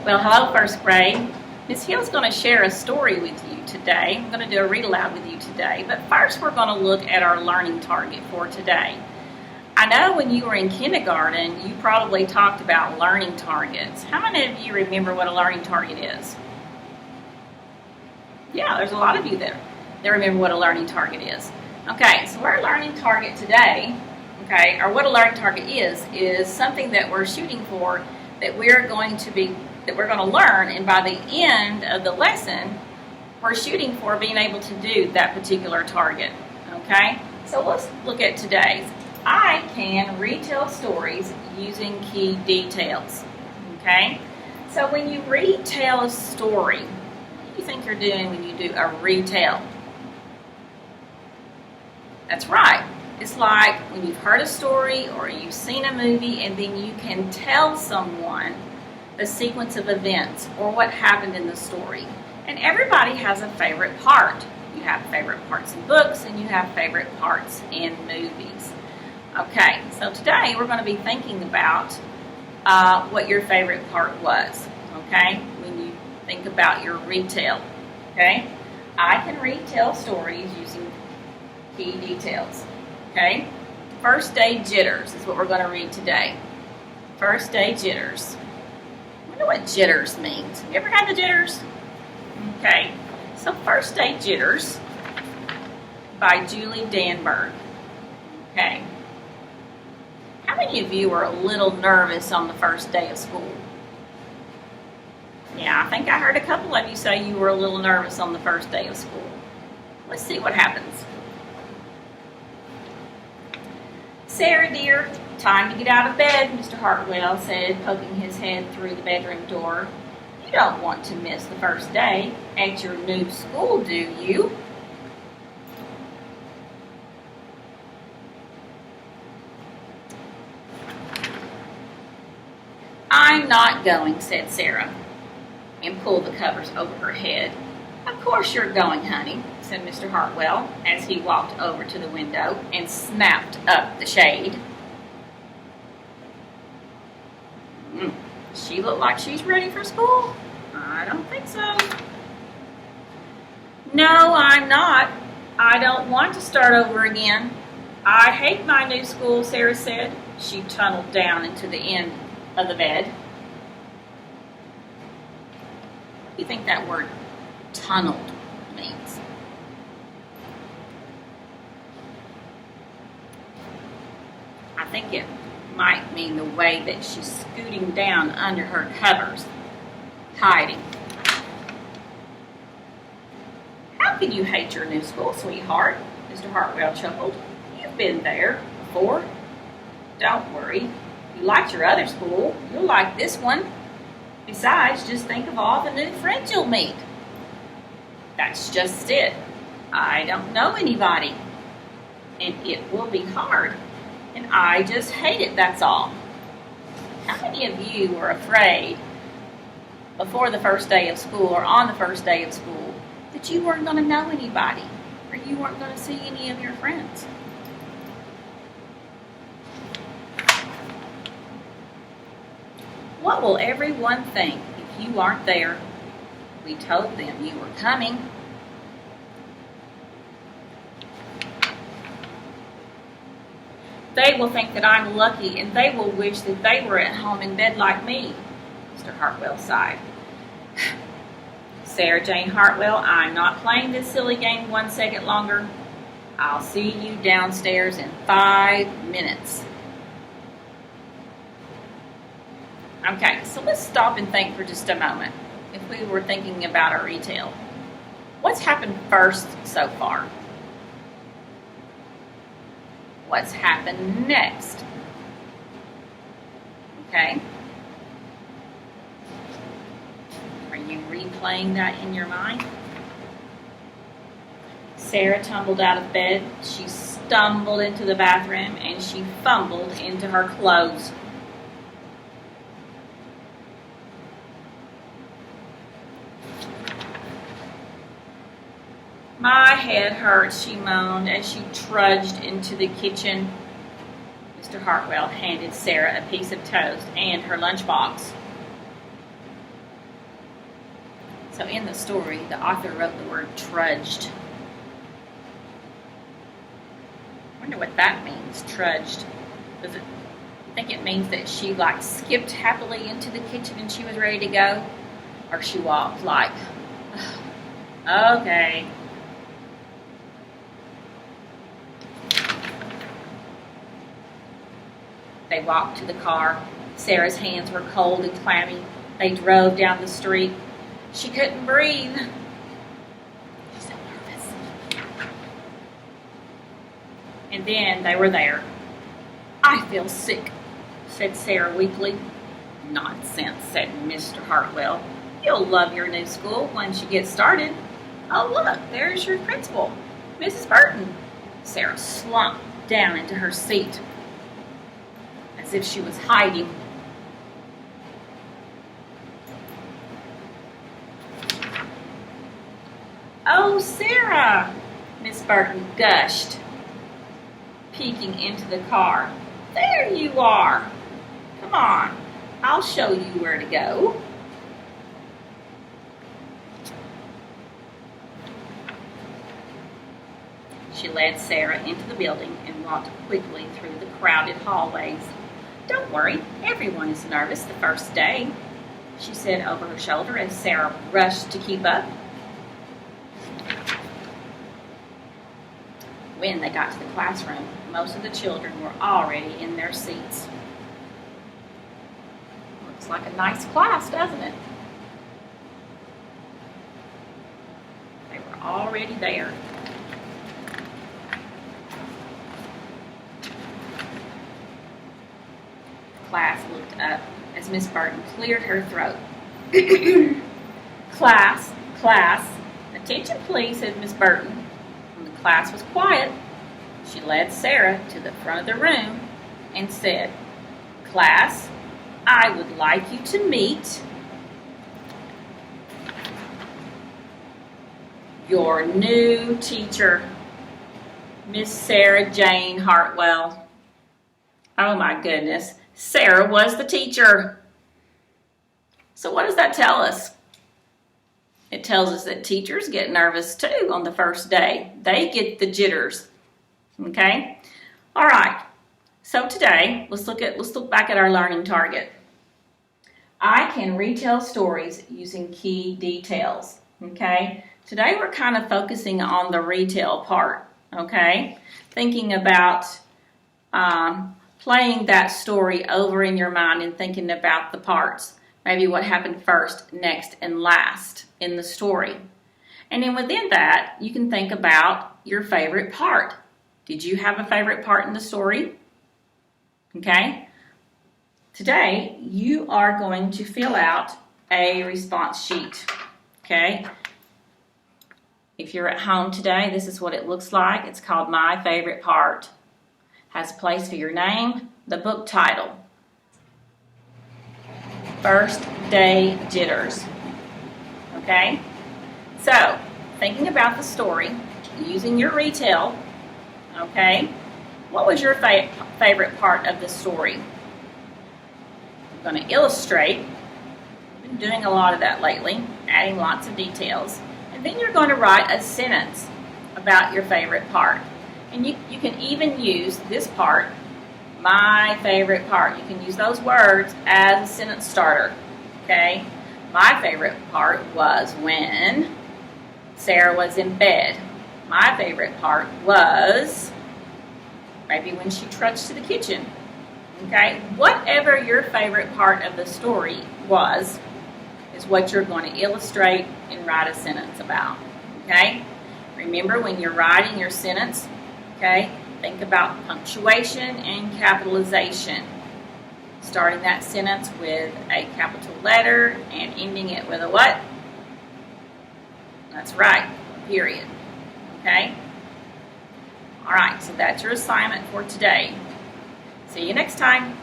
Well, hello, first grade. Miss Hill's going to share a story with you today. I'm going to do a read aloud with you today. But first, we're going to look at our learning target for today. I know when you were in kindergarten, you probably talked about learning targets. How many of you remember what a learning target is? Yeah, there's a lot of you that remember what a learning target is. Okay, so our learning target today, or what a learning target is something that we're shooting for, that we're going to learn, and by the end of the lesson, we're shooting for being able to do that particular target. Okay, so let's look at today's. I can retell stories using key details. Okay, so when you retell a story, what do you think you're doing when you do a retell? That's right. It's like when you've heard a story or you've seen a movie and then you can tell someone the sequence of events or what happened in the story. And everybody has a favorite part. You have favorite parts in books and you have favorite parts in movies. Okay, so today we're going to be thinking about what your favorite part was, okay, when you think about your retell, okay? I can retell stories using key details. Okay, first day jitters is what we're going to read today. First day jitters. I wonder what jitters means. You ever had the jitters? Okay, so first day jitters by Julie Danberg. Okay, how many of you were a little nervous on the first day of school? Yeah, I think I heard a couple of you say you were a little nervous on the first day of school. Let's see what happens. Sarah, dear, time to get out of bed, Mr. Hartwell said, poking his head through the bedroom door. You don't want to miss the first day at your new school, do you? I'm not going, said Sarah, and pulled the covers over her head. Of course you're going, honey, said Mr. Hartwell as he walked over to the window and snapped up the shade. Does she look like she's ready for school? I don't think so. No, I'm not. I don't want to start over again. I hate my new school, Sarah said. She tunneled down into the end of the bed. What do you think that word tunneled means? I think it might mean the way that she's scooting down under her covers, hiding. How can you hate your new school, sweetheart? Mr. Hartwell chuckled. You've been there before. Don't worry. You liked your other school. You'll like this one. Besides, just think of all the new friends you'll meet. That's just it. I don't know anybody. And it will be hard. And I just hate it, that's all. How many of you were afraid before the first day of school or on the first day of school that you weren't going to know anybody or you weren't going to see any of your friends? What will everyone think if you aren't there? We told them you were coming. They will think that I'm lucky, and they will wish that they were at home in bed like me, Mr. Hartwell sighed. Sarah Jane Hartwell, I'm not playing this silly game 1 second longer. I'll see you downstairs in 5 minutes. Okay, so let's stop and think for just a moment. If we were thinking about our retell, what's happened first so far? What's happened next? Okay. Are you replaying that in your mind? Sarah tumbled out of bed. She stumbled into the bathroom and she fumbled into her clothes. My head hurts, she moaned as she trudged into the kitchen. Mr. Hartwell handed Sarah a piece of toast and her lunchbox. So in the story, the author wrote the word trudged. I wonder what that means, trudged. Does it, you think it means that she like skipped happily into the kitchen and she was ready to go? Or she walked like, okay. They walked to the car. Sarah's hands were cold and clammy. They drove down the street. She couldn't breathe. She's so nervous. And then they were there. I feel sick, said Sarah weakly. Nonsense, said Mr. Hartwell. You'll love your new school once you get started. Oh, look, there's your principal, Mrs. Burton. Sarah slumped down into her seat as if she was hiding. Oh, Sarah, Miss Burton gushed, peeking into the car. There you are. Come on, I'll show you where to go. She led Sarah into the building and walked quickly through the crowded hallways. Don't worry, everyone is nervous the first day, she said over her shoulder as Sarah rushed to keep up. When they got to the classroom, most of the children were already in their seats. Looks like a nice class, doesn't it? They were already there. The class looked up as Miss Burton cleared her throat. Class, attention please, said Miss Burton. When the class was quiet, she led Sarah to the front of the room and said, Class, I would like you to meet your new teacher, Miss Sarah Jane Hartwell. Oh my goodness, Sarah was the teacher. So what does that tell us? It tells us that teachers get nervous too on the first day. They get the jitters. Okay? All right. So today, let's look back at our learning target. I can retell stories using key details. Okay? Today we're kind of focusing on the retell part. Okay? Thinking about playing that story over in your mind and thinking about the parts. Maybe what happened first, next, and last in the story. And then within that, you can think about your favorite part. Did you have a favorite part in the story? Okay. Today, you are going to fill out a response sheet. Okay. If you're at home today, this is what it looks like. It's called My Favorite Part. Has a place for your name, the book title. First Day Jitters. Okay? So, thinking about the story, using your retell, okay? What was your favorite part of the story? You're going to illustrate. I've been doing a lot of that lately, adding lots of details. And then you're going to write a sentence about your favorite part. And you can even use this part, my favorite part. You can use those words as a sentence starter, okay? My favorite part was when Sarah was in bed. My favorite part was maybe when she trudged to the kitchen, okay? Whatever your favorite part of the story was is what you're going to illustrate and write a sentence about, okay? Remember, when you're writing your sentence, okay, think about punctuation and capitalization. Starting that sentence with a capital letter and ending it with a what? That's right, period. Okay? All right, so that's your assignment for today. See you next time.